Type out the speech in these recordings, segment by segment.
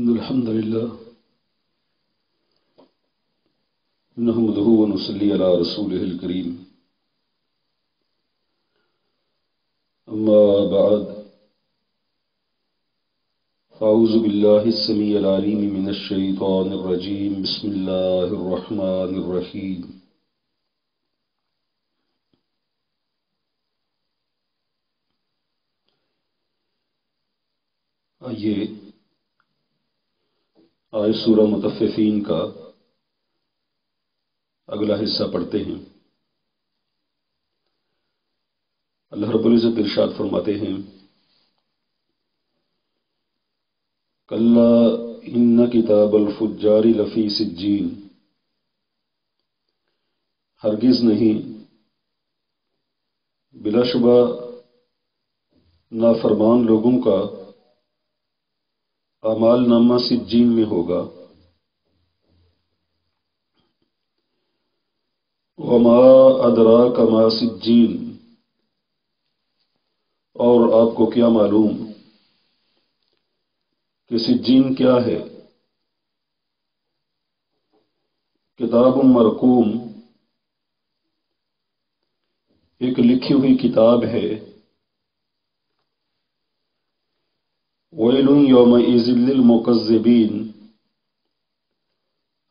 إن الحمد لله نحمده ونصلي على رسوله الكريم أما بعد فأعوذ بالله السميع العليم من الشيطان الرجيم بسم الله الرحمن الرحيم آئیے آج سورہ مطففین کا اگلا حصہ پڑھتے ہیں۔ اللہ رب العزت ارشاد فرماتے ہیں، کلا ان کتاب الفجار لفی سجین، ہرگز نہیں، بلا شبہ نافرمان لوگوں کا اعمال نامہ سجین میں ہوگا۔ وما ادراک ما سجین، اور آپ کو کیا معلوم کہ سجین کیا ہے؟ کتاب مرقوم، ایک لکھی ہوئی کتاب ہے۔ ویل یومئذ للمکذبین،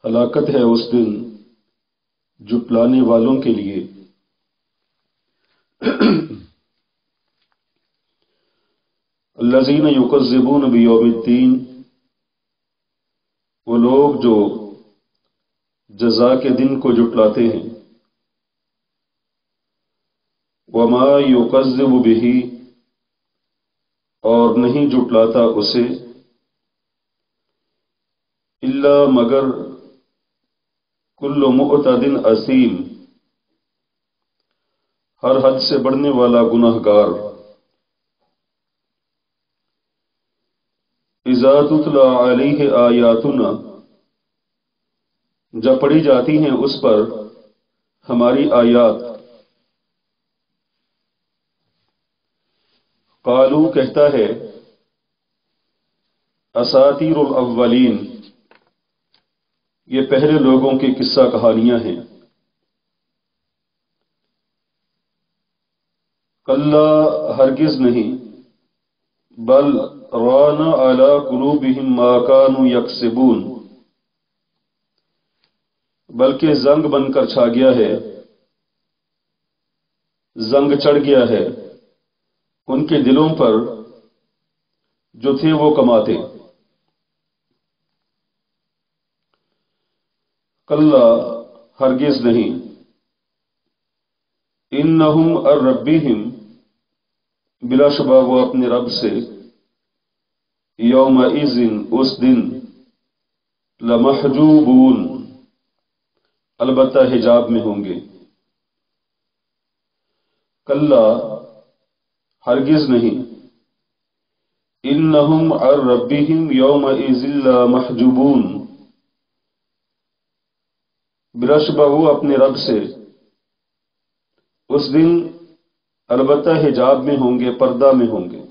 ہلاکت ہے اس دن جھٹلانے والوں کے لیے۔ الذین یکذبون بیوم الدین، وہ لوگ جو جزا کے دن کو جھٹلاتے ہیں۔ وما یکذب بہ، اور نہیں جھٹلاتا اسے، الا مگر کل معتد اثیم، ہر حد سے بڑھنے والا گناہ گار۔ اذا تتلی علیہ آیاتنا، جب پڑھی جاتی ہیں اس پر ہماری آیات۔ قالو، کہتا ہے، اساطیر الاولین، یہ پہلے لوگوں کی قصہ کہانیاں ہیں۔ کلا، ہرگز نہیں، بل ران علی قلوبہم ما کانوا یکسبون، بلکہ زنگ بن کر چھا گیا ہے، زنگ چڑھ گیا ہے ان کے دلوں پر جو تھے وہ کماتے۔ کلا، ہرگز نہیں، انہم عن ربہم، بلا شبہ وہ اپنے رب سے، یومئذ، اس دن، لمحجوبون، البتہ حجاب میں ہوں گے۔ کلا، ہرگز نہیں، انہم عن ربہم یومئذ لمحجوبون، بلا شبہ وہ اپنے رب سے اس دن البتہ حجاب میں ہوں گے، پردہ میں ہوں گے۔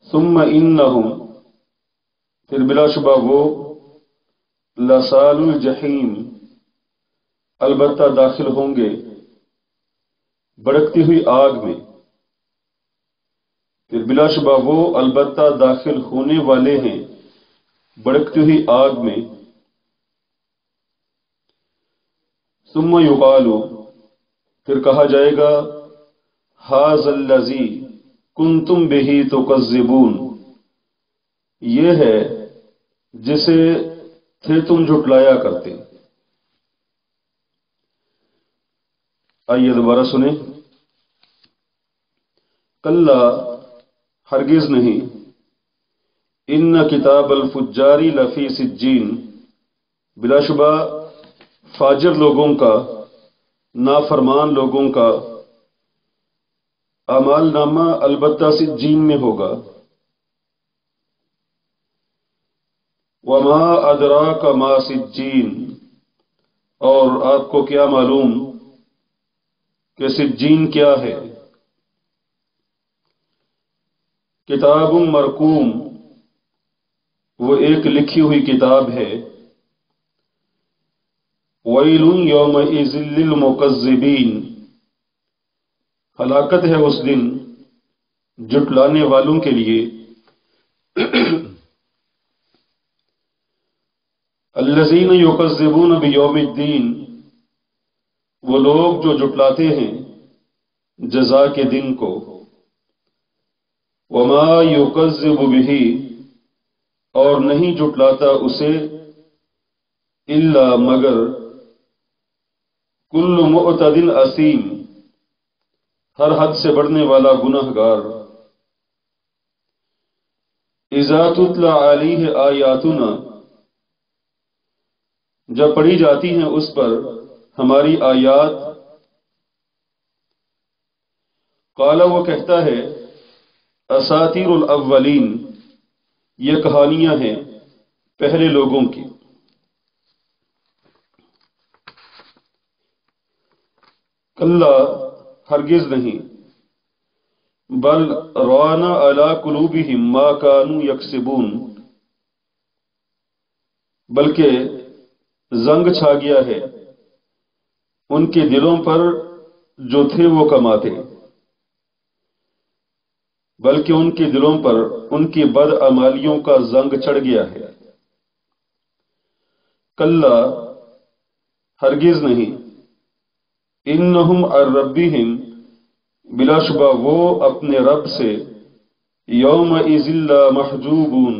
ثم انہم، پھر بلا شبہ وہ، لصال الجحیم، البتہ داخل ہوں گے بھڑکتی ہوئی آگ میں۔ پھر بلا شبہ وہ البتہ داخل ہونے والے ہیں بھڑکتی ہوئی آگ میں۔ ثم یقال، پھر کہا جائے گا، ھذا الذی کنتم بہ تکذبون، یہ ہے جسے تھے تم جھٹلایا کرتے۔ آئیے دوبارہ سنیں۔ کلا، ہرگز نہیں، ان کتاب الفجار لفی سجین، بلا شبہ فاجر لوگوں کا، نافرمان لوگوں کا اعمال نامہ البتہ سجین میں ہوگا۔ وما ادراک ما سجین، اور آپ کو کیا معلوم کہ سجین کیا ہے؟ کتاب مرقوم، وہ ایک لکھی ہوئی کتاب ہے۔ ویل یومئذ للمکذبین، ہلاکت ہے اس دن جھٹلانے والوں کے لیے۔ الذین یکذبون بیوم الدین، وہ لوگ جو جھٹلاتے ہیں جزا کے دن کو۔ وما یکذب بہ، اور نہیں جھٹلاتا اسے الا مگر کل معتد اثیم، ہر حد سے بڑھنے والا گنہگار۔ اذا تتلی علیہ آیاتنا، جب پڑھی جاتی ہیں اس پر ہماری آیات۔ قال، وہ کہتا ہے اساطیر الاولین، یہ کہانیاں ہیں پہلے لوگوں کی۔ کلا، ہرگز نہیں، بل ران علی قلوبہم ما کانوا یکسبون، بلکہ زنگ چھا گیا ہے ان کے دلوں پر جو تھے وہ کماتے، بلکہ ان کے دلوں پر ان کی بدعمالیوں کا زنگ چڑھ گیا ہے۔ کلا، ہرگز نہیں، انہم عن ربہم، بلا شبہ وہ اپنے رب سے، یومئذ لمحجوبون،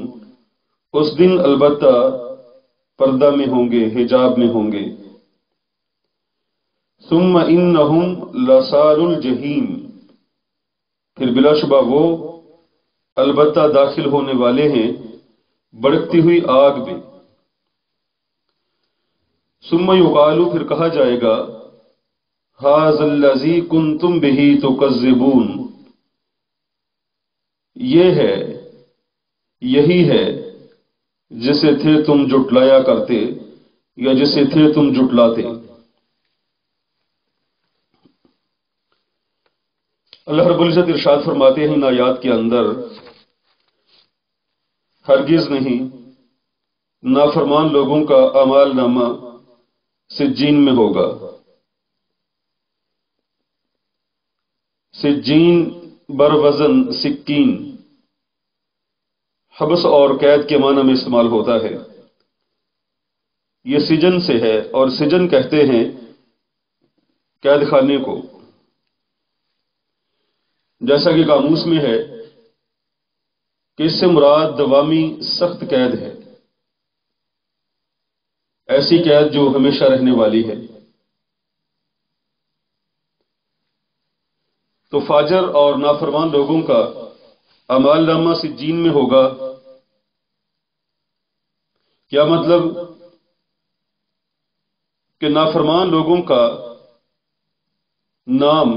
اس دن البتہ پردہ میں ہوں گے، حجاب میں ہوں گے۔ ثم انہم لصال الجحیم، پھر بلا شبہ وہ البتہ داخل ہونے والے ہیں بڑکتی ہوئی آگ میں۔ ثم یقال، پھر کہا جائے گا ھذا الذی کنتم بہ تکذبون، یہ ہے، یہی ہے جسے تھے تم جھٹلایا کرتے، یا جسے تھے تم جھٹلاتے۔ اللہ رب العزت ارشاد فرماتے ہیں ان آیات کے اندر، ہرگز نہیں، نافرمان لوگوں کا اعمال نامہ سجین میں ہوگا۔ سجین بروزن سکین، حبس اور قید کے معنی میں استعمال ہوتا ہے۔ یہ سجن سے ہے، اور سجن کہتے ہیں قید خانے کو، جیسا کہ قاموس میں ہے کہ اس سے مراد دوامی سخت قید ہے، ایسی قید جو ہمیشہ رہنے والی ہے۔ تو فاجر اور نافرمان لوگوں کا اعمال نامہ سجین میں ہوگا۔ کیا مطلب کہ نافرمان لوگوں کا نام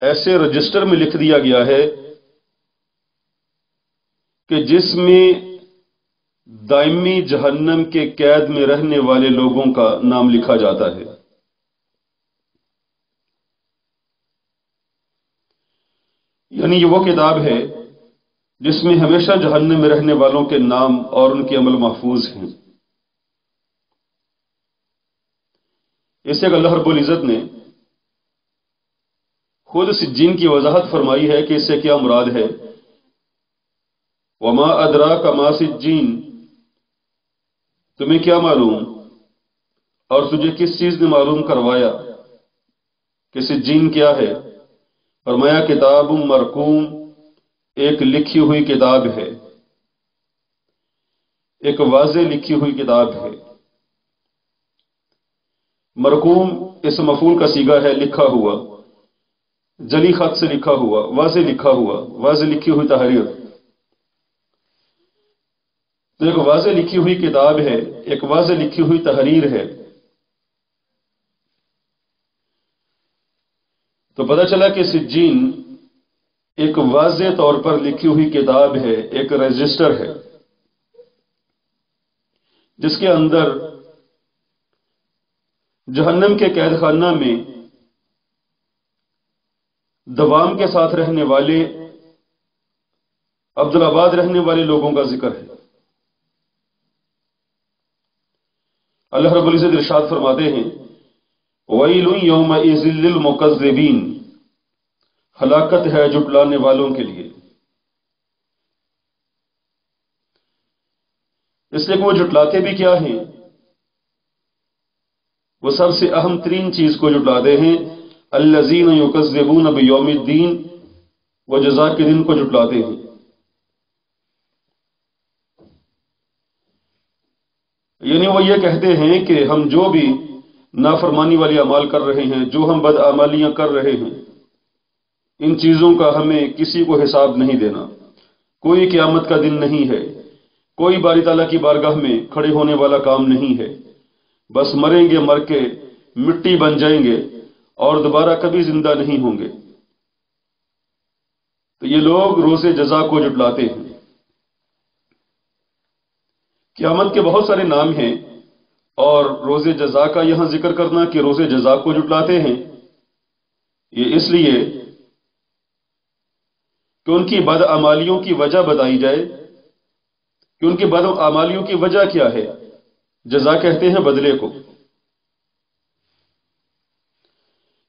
ایسے رجسٹر میں لکھ دیا گیا ہے کہ جس میں دائمی جہنم کے قید میں رہنے والے لوگوں کا نام لکھا جاتا ہے۔ یعنی یہ وہ کتاب ہے جس میں ہمیشہ جہنم میں رہنے والوں کے نام اور ان کے عمل محفوظ ہیں۔ اس سے اللہ رب العزت نے خود سجین کی وضاحت فرمائی ہے کہ اس سے کیا مراد ہے۔ وما ادراک ما سجین، تمہیں کیا معلوم اور تجھے کس چیز نے معلوم کروایا کہ سجین کیا ہے؟ فرمایا کتاب مرقوم، ایک لکھی ہوئی کتاب ہے، ایک واضح لکھی ہوئی کتاب ہے۔ مرقوم اس مفعول کا صیغہ ہے، لکھا ہوا، جلی خط سے لکھا ہوا، واضح لکھا ہوا، واضح لکھی ہوئی تحریر۔ تو ایک واضح لکھی ہوئی کتاب ہے، ایک واضح لکھی ہوئی تحریر ہے۔ تو پتہ چلا کہ سجین ایک واضح طور پر لکھی ہوئی کتاب ہے، ایک رجسٹر ہے جس کے اندر جہنم کے قید خانہ میں دوام کے ساتھ رہنے والے عبدالآباد رہنے والے لوگوں کا ذکر ہے۔ اللہ رب العزت ارشاد فرماتے ہیں وَيْلٌ يَوْمَئِذٍ لِّلْمُكَذِّبِينَ، ہلاکت ہے جھٹلانے والوں کے لیے، اس لیے کہ وہ جھٹلاتے بھی کیا ہیں؟ وہ سب سے اہم ترین چیز کو جھٹلاتے ہیں الذین یکذبون بیوم الدین، وہ جزا کے دن کو جھٹلاتے ہیں۔ یعنی وہ یہ کہتے ہیں کہ ہم جو بھی نافرمانی والی اعمال کر رہے ہیں، جو ہم بدعمالیاں کر رہے ہیں، ان چیزوں کا ہمیں کسی کو حساب نہیں دینا، کوئی قیامت کا دن نہیں ہے، کوئی باری تعالیٰ کی بارگاہ میں کھڑے ہونے والا کام نہیں ہے، بس مریں گے، مر کے مٹی بن جائیں گے اور دوبارہ کبھی زندہ نہیں ہوں گے۔ تو یہ لوگ روز جزا کو جھٹلاتے ہیں۔ قیامت کے بہت سارے نام ہیں، اور روز جزا کا یہاں ذکر کرنا کہ روز جزا کو جھٹلاتے ہیں، یہ اس لیے کہ ان کی بدعمالیوں کی وجہ بتائی جائے کہ ان کی بدعمالیوں کی وجہ کیا ہے۔ جزا کہتے ہیں بدلے کو،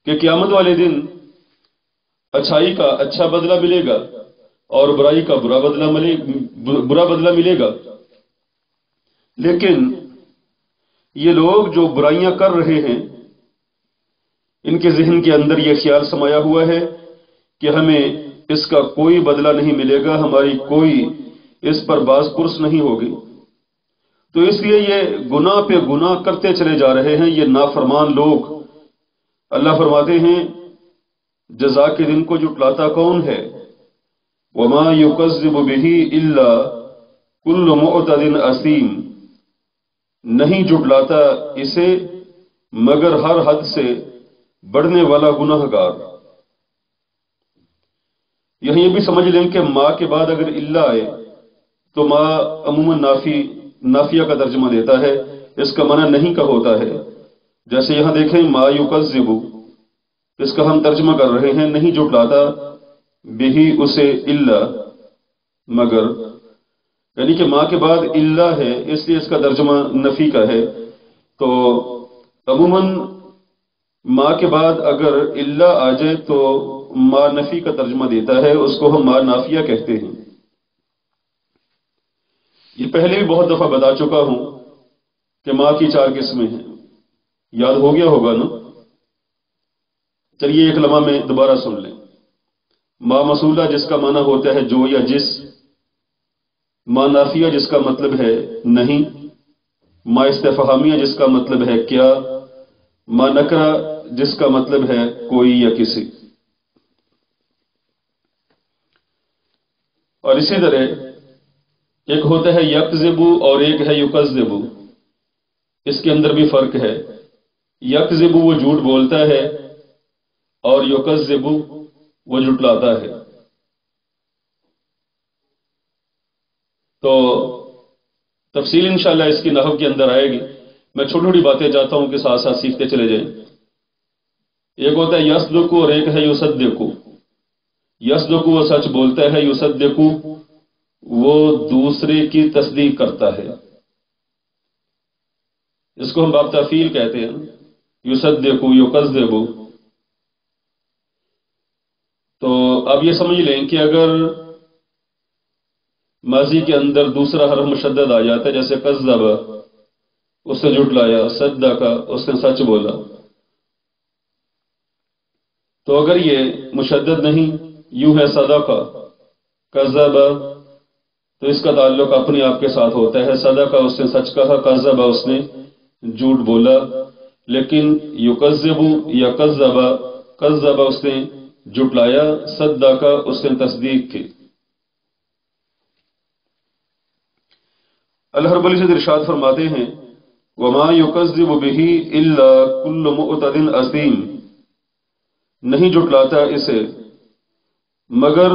کہ قیامت والے دن اچھائی کا اچھا بدلہ ملے گا اور برائی کا برا بدلہ ملے گا۔ لیکن یہ لوگ جو برائیاں کر رہے ہیں، ان کے ذہن کے اندر یہ خیال سمایا ہوا ہے کہ ہمیں اس کا کوئی بدلہ نہیں ملے گا، ہماری کوئی اس پر باز پرس نہیں ہوگی، تو اس لیے یہ گناہ پہ گناہ کرتے چلے جا رہے ہیں، یہ نافرمان لوگ۔ اللہ فرماتے ہیں جزا کے دن کو جھٹلاتا کون ہے؟ وَمَا يُكَذِّبُ بِهِ إِلَّا كُلُّ مُعْتَدٍ أَثِيمٍ، نہیں جھٹلاتا اسے مگر ہر حد سے بڑھنے والا گناہ گار۔ یہاں یہ بھی سمجھ لیں کہ ما کے بعد اگر اللہ آئے تو ما عموماً نافیہ کا ترجمہ دیتا ہے، اس کا معنی نہیں کا ہوتا ہے۔ جیسے یہاں دیکھیں ما یکذب، اس کا ہم ترجمہ کر رہے ہیں نہیں جھٹلاتا، بھی اسے الا مگر، یعنی کہ ما کے بعد الا ہے اس لیے اس کا ترجمہ نفی کا ہے۔ تو عموماً ما کے بعد اگر الا آ جائے تو ما نفی کا ترجمہ دیتا ہے، اس کو ہم ما نافیہ کہتے ہیں۔ یہ پہلے بھی بہت دفعہ بتا چکا ہوں کہ ما کی 4 قسمیں ہیں، یاد ہو گیا ہوگا نا؟ چلیے ایک لمحہ میں دوبارہ سن لیں۔ ما موصولہ جس کا معنی ہوتا ہے جو یا جس، ما نافیہ جس کا مطلب ہے نہیں، ما استفہامیہ جس کا مطلب ہے کیا، ما نکرہ جس کا مطلب ہے کوئی یا کسی۔ اور اسی طرح ایک ہوتا ہے یکذب اور ایک ہے یکذب، اس کے اندر بھی فرق ہے۔ یکذب وہ جھوٹ بولتا ہے اور یکذب وہ جھٹلاتا ہے۔ تو تفصیل انشاءاللہ اس کی نحو کے اندر آئے گی، میں چھوٹی چھوٹی باتیں چاہتا ہوں کہ ساتھ ساتھ سیکھتے چلے جائیں۔ ایک ہوتا ہے یصدق اور ایک ہے یصدق۔ یصدق وہ سچ بولتا ہے، یصدق وہ دوسرے کی تصدیق کرتا ہے، اس کو ہم باب تفعیل کہتے ہیں، یصدق یکذب۔ تو اب یہ سمجھ لیں کہ اگر ماضی کے اندر دوسرا حرف مشدد آ جاتا ہے، جیسے کذب اس نے جھٹلایا، صدق اس نے سچ بولا، تو اگر یہ مشدد نہیں، یوں ہے صدق کذب، تو اس کا تعلق اپنے آپ کے ساتھ ہوتا ہے۔ صدق اس نے سچ کہا، کذب اس نے جھوٹ بولا۔ لیکن یکذب یا کذب اس نے جھٹلایا، صدق اس نے تصدیق کی۔ اللہ رب العزت ارشاد فرماتے ہیں وَمَا يُكَذِّبُ بِهِ إِلَّا كُلُّ مُعْتَدٍ أَثِيمٍ، نہیں جھٹلاتا اسے مگر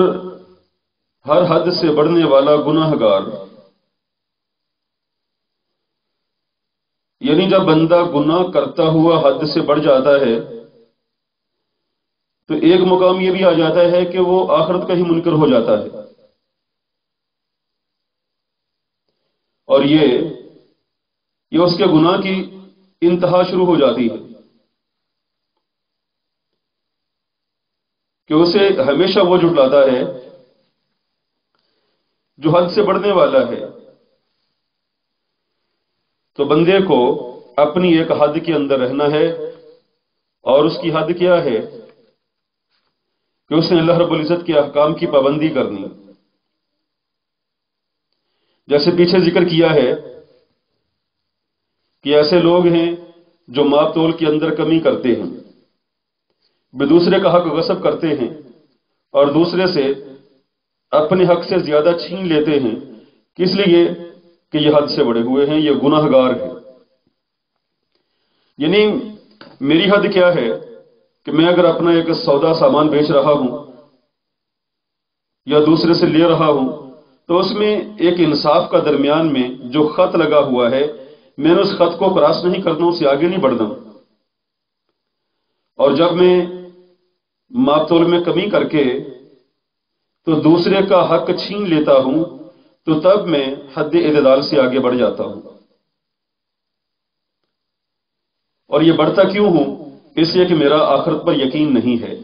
ہر حد سے بڑھنے والا گناہ گار۔ یعنی جب بندہ گناہ کرتا ہوا حد سے بڑھ جاتا ہے تو ایک مقام یہ بھی آ جاتا ہے کہ وہ آخرت کا ہی منکر ہو جاتا ہے۔ اور یہ اس کے گناہ کی انتہا شروع ہو جاتی ہے کہ اسے ہمیشہ وہ جھٹلاتا ہے جو حد سے بڑھنے والا ہے۔ تو بندے کو اپنی ایک حد کے اندر رہنا ہے، اور اس کی حد کیا ہے کہ اس نے اللہ رب العزت کے احکام کی پابندی کرنی۔ جیسے پیچھے ذکر کیا ہے کہ ایسے لوگ ہیں جو ماپ تول کے اندر کمی کرتے ہیں، دوسرے کا حق غصب کرتے ہیں اور دوسرے سے اپنے حق سے زیادہ چھین لیتے ہیں، کس لیے کہ یہ حد سے بڑے ہوئے ہیں، یہ گناہ گار ہیں۔ یعنی میری حد کیا ہے کہ میں اگر اپنا ایک سودا سامان بیچ رہا ہوں یا دوسرے سے لے رہا ہوں تو اس میں ایک انصاف کا درمیان میں جو خط لگا ہوا ہے، میں نے اس خط کو کراس نہیں کرنا، اس سے آگے نہیں بڑھنا۔ اور جب میں ماپ تول میں کمی کر کے تو دوسرے کا حق چھین لیتا ہوں تو تب میں حد اعتدال سے آگے بڑھ جاتا ہوں۔ اور یہ بڑھتا کیوں ہوں؟ اس لیے کہ میرا آخرت پر یقین نہیں ہے۔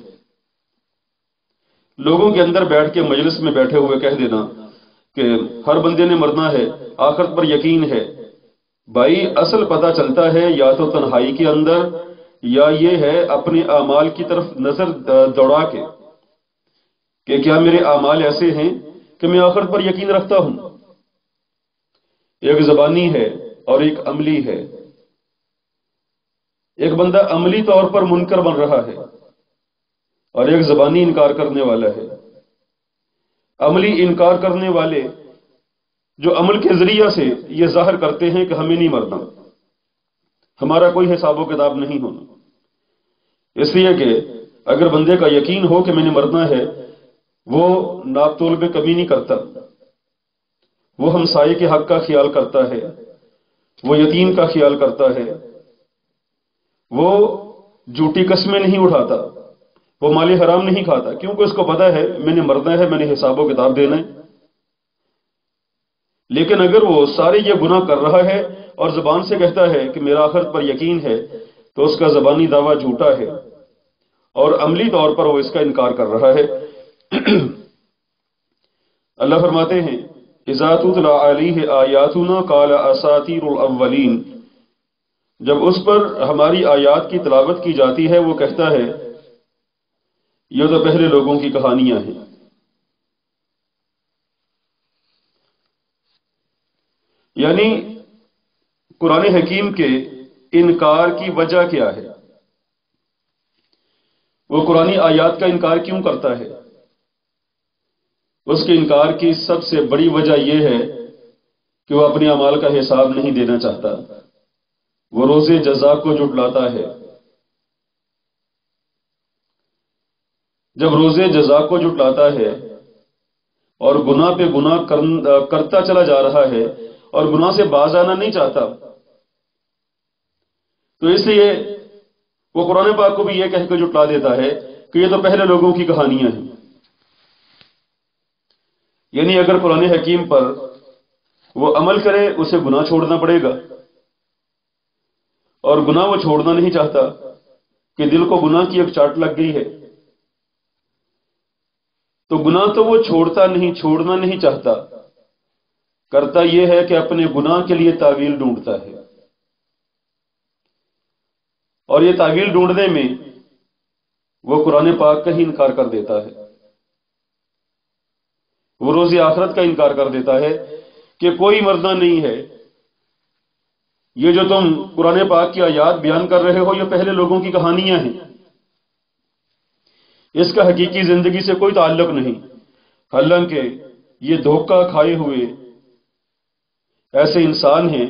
لوگوں کے اندر بیٹھ کے مجلس میں بیٹھے ہوئے کہہ دینا کہ ہر بندے نے مرنا ہے، آخرت پر یقین ہے، بھائی اصل پتہ چلتا ہے یا تو تنہائی کے اندر، یا یہ ہے اپنے اعمال کی طرف نظر دوڑا کے کہ کیا میرے اعمال ایسے ہیں کہ میں آخرت پر یقین رکھتا ہوں۔ ایک زبانی ہے اور ایک عملی ہے۔ ایک بندہ عملی طور پر منکر بن رہا ہے اور ایک زبانی انکار کرنے والا ہے۔ عملی انکار کرنے والے جو عمل کے ذریعہ سے یہ ظاہر کرتے ہیں کہ ہمیں نہیں مرنا، ہمارا کوئی حساب و کتاب نہیں ہونا، اس لیے کہ اگر بندے کا یقین ہو کہ میں نے مرنا ہے، وہ ناپ تول میں کمی نہیں کرتا، وہ ہمسائے کے حق کا خیال کرتا ہے، وہ یتیم کا خیال کرتا ہے، وہ جھوٹی قسمیں نہیں اٹھاتا، وہ مال حرام نہیں کھاتا، کیونکہ اس کو پتا ہے میں نے مرنا ہے، میں نے حساب و کتاب دینا ہے۔ لیکن اگر وہ سارے یہ گناہ کر رہا ہے اور زبان سے کہتا ہے کہ میرا آخرت پر یقین ہے، تو اس کا زبانی دعویٰ جھوٹا ہے اور عملی طور پر وہ اس کا انکار کر رہا ہے۔ اللہ فرماتے ہیں اذا تتلی علیہ آیاتنا قال اساطیر الاولین، جب اس پر ہماری آیات کی تلاوت کی جاتی ہے وہ کہتا ہے یہ تو پہلے لوگوں کی کہانیاں ہیں۔ یعنی قرآن حکیم کے انکار کی وجہ کیا ہے؟ وہ قرآن آیات کا انکار کیوں کرتا ہے؟ اس کے انکار کی سب سے بڑی وجہ یہ ہے کہ وہ اپنے اعمال کا حساب نہیں دینا چاہتا، وہ روز جزا کو جھٹلاتا ہے۔ جب روز جزا کو جھٹلاتا ہے اور گناہ پہ گناہ کرتا چلا جا رہا ہے اور گناہ سے باز آنا نہیں چاہتا، تو اس لیے وہ قرآن پاک کو بھی یہ کہہ کے جھٹلا دیتا ہے کہ یہ تو پہلے لوگوں کی کہانیاں ہیں۔ یعنی اگر قرآن حکیم پر وہ عمل کرے اسے گناہ چھوڑنا پڑے گا، اور گناہ وہ چھوڑنا نہیں چاہتا کہ دل کو گناہ کی ایک چاٹ لگ گئی ہے، تو گناہ تو وہ چھوڑنا نہیں چاہتا، کرتا یہ ہے کہ اپنے گناہ کے لیے تعویل ڈھونڈتا ہے، اور یہ تعویل ڈھونڈنے میں وہ قرآن پاک کا ہی انکار کر دیتا ہے، وہ روز آخرت کا انکار کر دیتا ہے کہ کوئی مرنا نہیں ہے، یہ جو تم قرآن پاک کی آیات بیان کر رہے ہو یہ پہلے لوگوں کی کہانیاں ہیں، اس کا حقیقی زندگی سے کوئی تعلق نہیں۔ حالانکہ یہ دھوکہ کھائے ہوئے ایسے انسان ہیں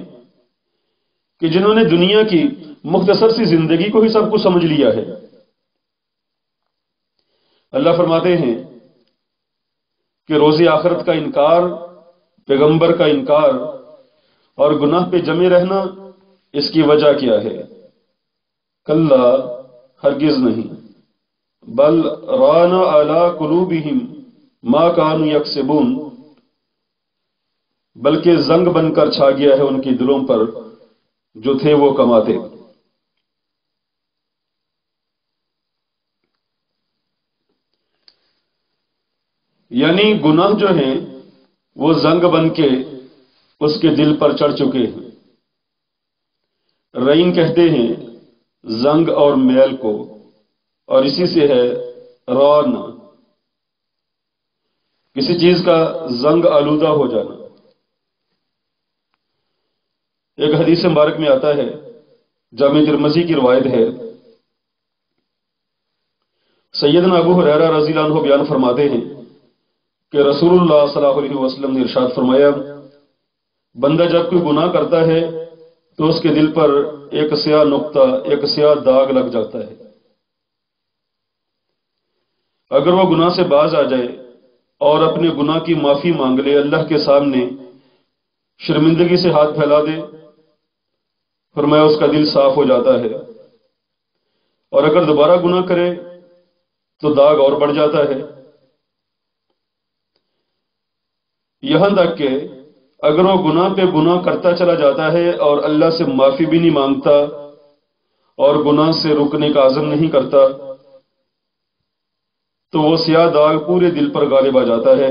کہ جنہوں نے دنیا کی مختصر سی زندگی کو ہی سب کچھ سمجھ لیا ہے۔ اللہ فرماتے ہیں کہ روز آخرت کا انکار، پیغمبر کا انکار اور گناہ پہ جمے رہنا، اس کی وجہ کیا ہے؟ کلا، ہرگز نہیں، بل ران علی قلوبہم ما کانوا یکسبون، بلکہ زنگ بن کر چھا گیا ہے ان کی دلوں پر جو تھے وہ کماتے۔ یعنی گناہ جو ہیں وہ زنگ بن کے اس کے دل پر چڑھ چکے ہیں۔ رعین کہتے ہیں زنگ اور میل کو، اور اسی سے ہے ران، کسی چیز کا زنگ آلودہ ہو جانا۔ ایک حدیث مبارک میں آتا ہے، جامع ترمذی کی روایت ہے، سیدنا ابو ہریرہ رضی اللہ عنہ بیان فرماتے ہیں کہ رسول اللہ صلی اللہ علیہ وسلم نے ارشاد فرمایا، بندہ جب کوئی گناہ کرتا ہے تو اس کے دل پر ایک سیاہ نقطہ، ایک سیاہ داغ لگ جاتا ہے۔ اگر وہ گناہ سے باز آ جائے اور اپنے گناہ کی معافی مانگ لے، اللہ کے سامنے شرمندگی سے ہاتھ پھیلا دے، فرمایا اس کا دل صاف ہو جاتا ہے، اور اگر دوبارہ گناہ کرے تو داغ اور بڑھ جاتا ہے، یہاں تک کہ اگر وہ گناہ پہ گناہ کرتا چلا جاتا ہے اور اللہ سے معافی بھی نہیں مانگتا اور گناہ سے رکنے کا عزم نہیں کرتا تو وہ سیاہ داغ پورے دل پر غالب آ جاتا ہے۔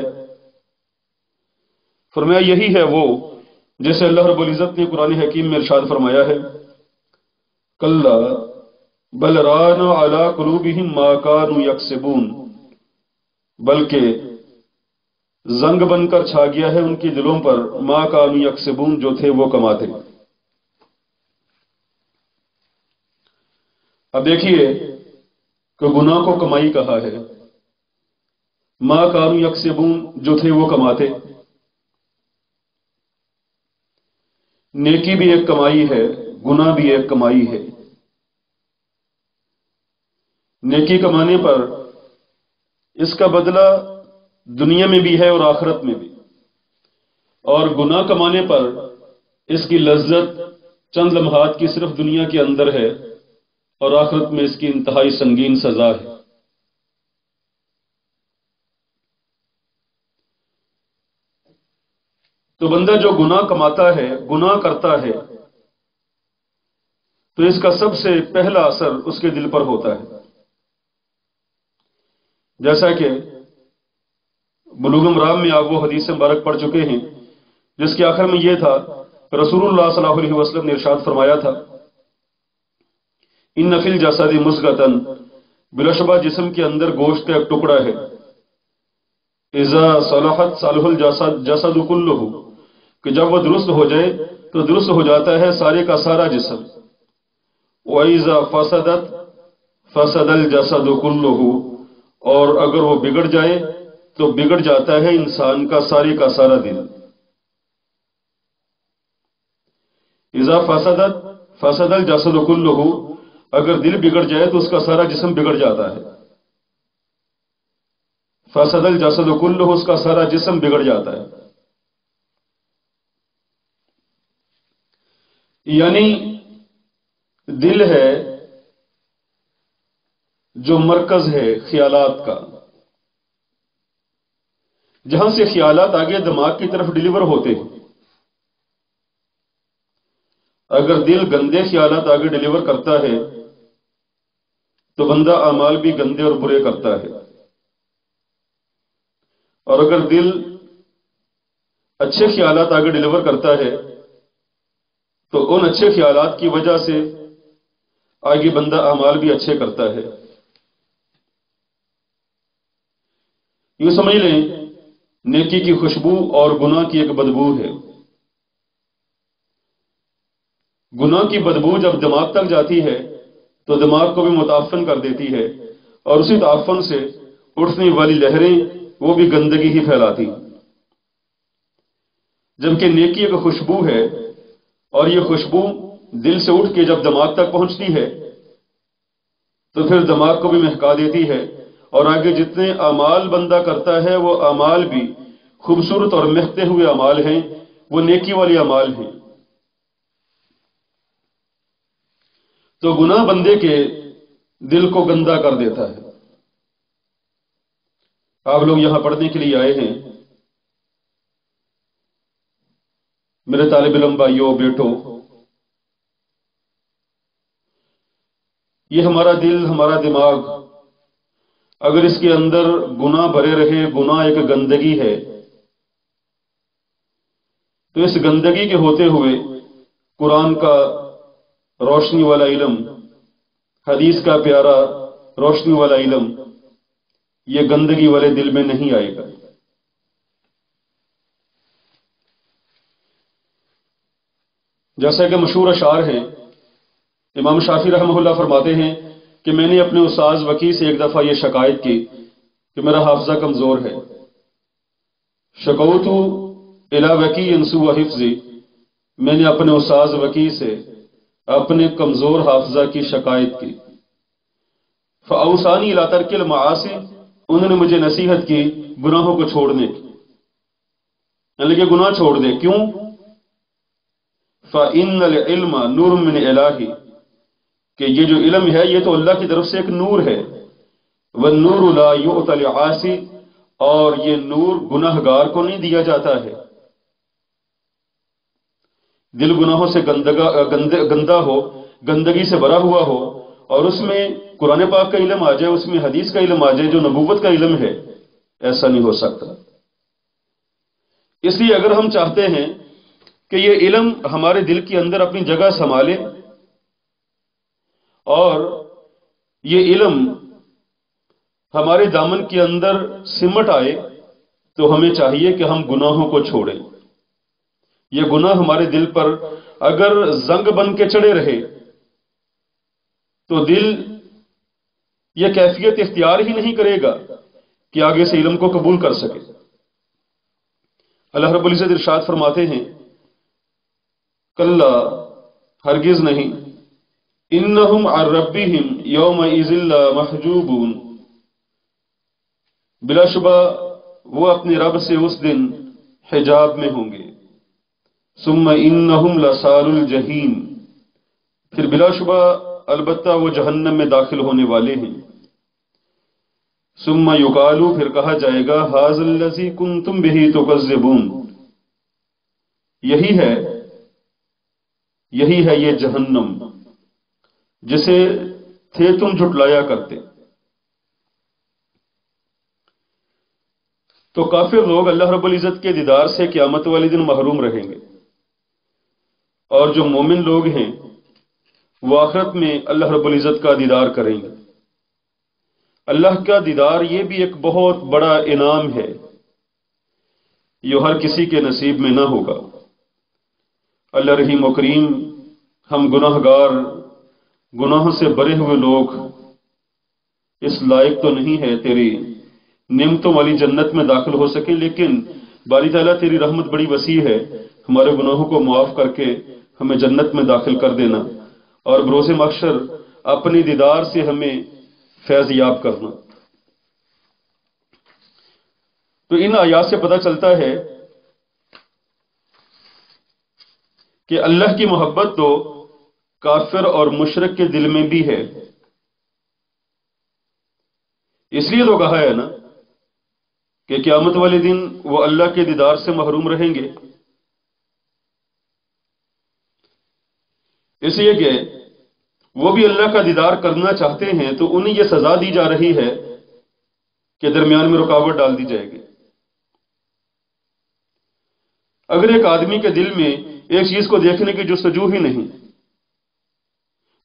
فرمایا یہی ہے وہ جیسے اللہ رب العزت نے قرآن حکیم میں ارشاد فرمایا ہے، کلا بل ران علی قلوبہم ما کانوا یکسبون، بلکہ زنگ بن کر چھا گیا ہے ان کی دلوں پر ما کانوا یکسبون، جو تھے وہ کماتے۔ اب دیکھیے کہ گناہ کو کمائی کہا ہے، ما کانوا یکسبون جو تھے وہ کماتے۔ نیکی بھی ایک کمائی ہے، گناہ بھی ایک کمائی ہے۔ نیکی کمانے پر اس کا بدلہ دنیا میں بھی ہے اور آخرت میں بھی، اور گناہ کمانے پر اس کی لذت چند لمحات کی صرف دنیا کے اندر ہے، اور آخرت میں اس کی انتہائی سنگین سزا ہے۔ تو بندہ جو گناہ کماتا ہے، گناہ کرتا ہے، تو اس کا سب سے پہلا اثر اس کے دل پر ہوتا ہے، جیسا کہ بلوغ مرام میں آپ وہ حدیث مبارک پڑھ چکے ہیں جس کے آخر میں یہ تھا، رسول اللہ صلی اللہ علیہ وسلم نے ارشاد فرمایا تھا، ان فی الجسد مضغۃ، بلا شبہ جسم کے اندر گوشت کا ایک ٹکڑا ہے، اذا صلحت صلح الجسد کلہ، کہ جب وہ درست ہو جائے تو درست ہو جاتا ہے سارے کا سارا جسم، وَإِذَا فَسَدَتْ فَسَدَ الْجَسَدُ كُلُّهُ، اور اگر وہ بگڑ جائے تو بگڑ جاتا ہے انسان کا سارے کا سارا دل۔ اذا فسدت فسد الجسد كلہ، اگر دل بگڑ جائے تو اس کا سارا جسم بگڑ جاتا ہے، فسد الجسد كلہ، اس کا سارا جسم بگڑ جاتا ہے۔ یعنی دل ہے جو مرکز ہے خیالات کا، جہاں سے خیالات آگے دماغ کی طرف ڈیلیور ہوتے ہیں۔ اگر دل گندے خیالات آگے ڈیلیور کرتا ہے تو بندہ اعمال بھی گندے اور برے کرتا ہے، اور اگر دل اچھے خیالات آگے ڈیلیور کرتا ہے تو ان اچھے خیالات کی وجہ سے آگے بندہ اعمال بھی اچھے کرتا ہے۔ یوں سمجھ لیں نیکی کی خوشبو اور گناہ کی ایک بدبو ہے۔ گناہ کی بدبو جب دماغ تک جاتی ہے تو دماغ کو بھی متعفن کر دیتی ہے، اور اسی تعفن سے اٹھنے والی لہریں وہ بھی گندگی ہی پھیلاتی، جبکہ نیکی ایک خوشبو ہے، اور یہ خوشبو دل سے اٹھ کے جب دماغ تک پہنچتی ہے تو پھر دماغ کو بھی مہکا دیتی ہے، اور آگے جتنے اعمال بندہ کرتا ہے وہ اعمال بھی خوبصورت اور مہکتے ہوئے اعمال ہیں، وہ نیکی والے اعمال ہیں۔ تو گناہ بندے کے دل کو گندا کر دیتا ہے۔ آپ لوگ یہاں پڑھنے کے لیے آئے ہیں، میرے طالب علم بھائیوں بیٹوں، یہ ہمارا دل، ہمارا دماغ اگر اس کے اندر گناہ بھرے رہے، گناہ ایک گندگی ہے، تو اس گندگی کے ہوتے ہوئے قرآن کا روشنی والا علم، حدیث کا پیارا روشنی والا علم، یہ گندگی والے دل میں نہیں آئے گا۔ جیسا کہ مشہور اشعار ہیں، امام شافعی رحمہ اللہ فرماتے ہیں کہ میں نے اپنے استاذ وکی سے ایک دفعہ یہ شکایت کی کہ میرا حافظہ کمزور ہے۔ شکوت الی وکی سوء حفظی، میں نے اپنے استاذ وکی سے اپنے کمزور حافظہ کی شکایت کی۔ فاوصانی الی ترک المعاصی، انہوں نے مجھے نصیحت کی گناہوں کو چھوڑنے کی، یعنی کہ گناہ چھوڑ دے۔ کیوں؟ فإن العلم نور من الہی، کہ یہ جو علم ہے یہ تو اللہ کی طرف سے ایک نور ہے۔ والنور لا یؤتی العاصی، اور یہ نور گناہ گار کو نہیں دیا جاتا ہے۔ دل گناہوں سے گندا ہو، گندگی سے بھرا ہوا ہو، اور اس میں قرآن پاک کا علم آ جائے، اس میں حدیث کا علم آ جائے جو نبوت کا علم ہے، ایسا نہیں ہو سکتا۔ اس لیے اگر ہم چاہتے ہیں کہ یہ علم ہمارے دل کے اندر اپنی جگہ سنبھالے اور یہ علم ہمارے دامن کے اندر سمٹ آئے، تو ہمیں چاہیے کہ ہم گناہوں کو چھوڑیں۔ یہ گناہ ہمارے دل پر اگر زنگ بن کے چڑھے رہے تو دل یہ کیفیت اختیار ہی نہیں کرے گا کہ آگے سے علم کو قبول کر سکے۔ اللہ رب العزت ارشاد فرماتے ہیں، کلا، ہرگز نہیں، انہم عن ربہم یومئذ لمحجوبون، بلا شبہ وہ اپنے رب سے اس دن حجاب میں ہوں گے۔ ثم انہم لصال الجحیم، پھر بلا شبہ البتہ وہ جہنم میں داخل ہونے والے ہیں۔ ثم یقال، پھر کہا جائے گا، ھذا الذی کنتم بہ تکذبون، یہی ہے یہ جہنم جسے تھے تم جھٹلایا کرتے۔ تو کافر لوگ اللہ رب العزت کے دیدار سے قیامت والے دن محروم رہیں گے، اور جو مومن لوگ ہیں وہ آخرت میں اللہ رب العزت کا دیدار کریں گے۔ اللہ کا دیدار یہ بھی ایک بہت بڑا انعام ہے، یہ ہر کسی کے نصیب میں نہ ہوگا۔ اللہ رحیم و کریم، ہم گناہ گار، گناہوں سے بھرے ہوئے لوگ اس لائق تو نہیں ہے تیری نعمتوں والی جنت میں داخل ہو سکے، لیکن باری تعالیٰ تیری رحمت بڑی وسیع ہے، ہمارے گناہوں کو معاف کر کے ہمیں جنت میں داخل کر دینا، اور بروز محشر اپنی دیدار سے ہمیں فیض یاب کرنا۔ تو ان آیات سے پتہ چلتا ہے کہ اللہ کی محبت تو کافر اور مشرک کے دل میں بھی ہے۔ اس لیے تو کہا ہے نا کہ قیامت والے دن وہ اللہ کے دیدار سے محروم رہیں گے، اس لیے کہ وہ بھی اللہ کا دیدار کرنا چاہتے ہیں، تو انہیں یہ سزا دی جا رہی ہے کہ درمیان میں رکاوٹ ڈال دی جائے گی۔ اگر ایک آدمی کے دل میں ایک چیز کو دیکھنے کی جستجو ہی نہیں،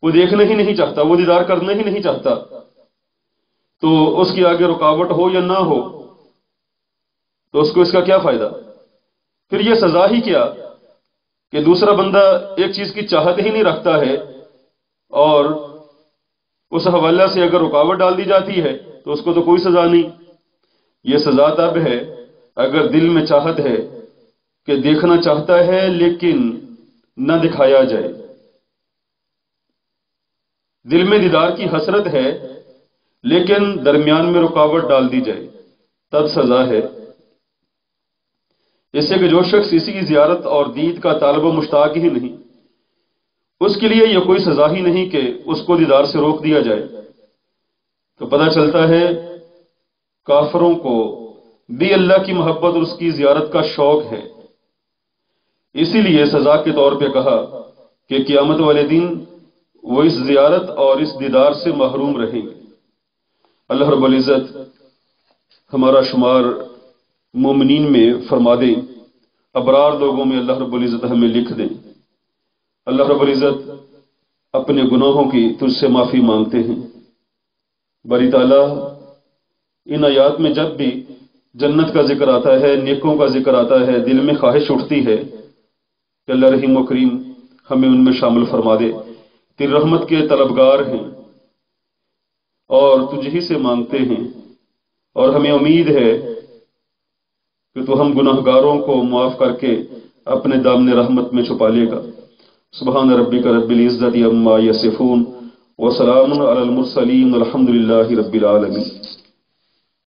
وہ دیکھنا ہی نہیں چاہتا، وہ دیدار کرنا ہی نہیں چاہتا، تو اس کی آگے رکاوٹ ہو یا نہ ہو تو اس کو اس کا کیا فائدہ؟ پھر یہ سزا ہی کیا کہ دوسرا بندہ ایک چیز کی چاہت ہی نہیں رکھتا ہے، اور اس حوالہ سے اگر رکاوٹ ڈال دی جاتی ہے تو اس کو تو کوئی سزا نہیں۔ یہ سزا تب ہے اگر دل میں چاہت ہے کہ دیکھنا چاہتا ہے لیکن نہ دکھایا جائے، دل میں دیدار کی حسرت ہے لیکن درمیان میں رکاوٹ ڈال دی جائے، تب سزا ہے۔ اس سے کہ جو شخص اسی کی زیارت اور دید کا طالب و مشتاق ہی نہیں، اس کے لیے یہ کوئی سزا ہی نہیں کہ اس کو دیدار سے روک دیا جائے۔ تو پتہ چلتا ہے کافروں کو بھی اللہ کی محبت اور اس کی زیارت کا شوق ہے، اسی لیے سزا کے طور پہ کہا کہ قیامت والے دن وہ اس زیارت اور اس دیدار سے محروم رہیں گے۔ اللہ رب العزت ہمارا شمار مومنین میں فرما دے، ابرار لوگوں میں اللہ رب العزت ہمیں لکھ دیں۔ اللہ رب العزت اپنے گناہوں کی تجھ سے معافی مانگتے ہیں۔ باری تعالیٰ ان آیات میں جب بھی جنت کا ذکر آتا ہے، نیکوں کا ذکر آتا ہے، دل میں خواہش اٹھتی ہے کہ اللہ رحیم و کریم ہمیں ان میں شامل فرما دے۔ تیری رحمت کے طلبگار ہیں اور تجھ ہی سے مانگتے ہیں، اور ہمیں امید ہے کہ تو ہم گناہ گاروں کو معاف کر کے اپنے دامن رحمت میں چھپا لے گا۔ سبحان ربک رب العزت عما یصفون وسلام علی المرسلین والحمد للہ رب العالمین۔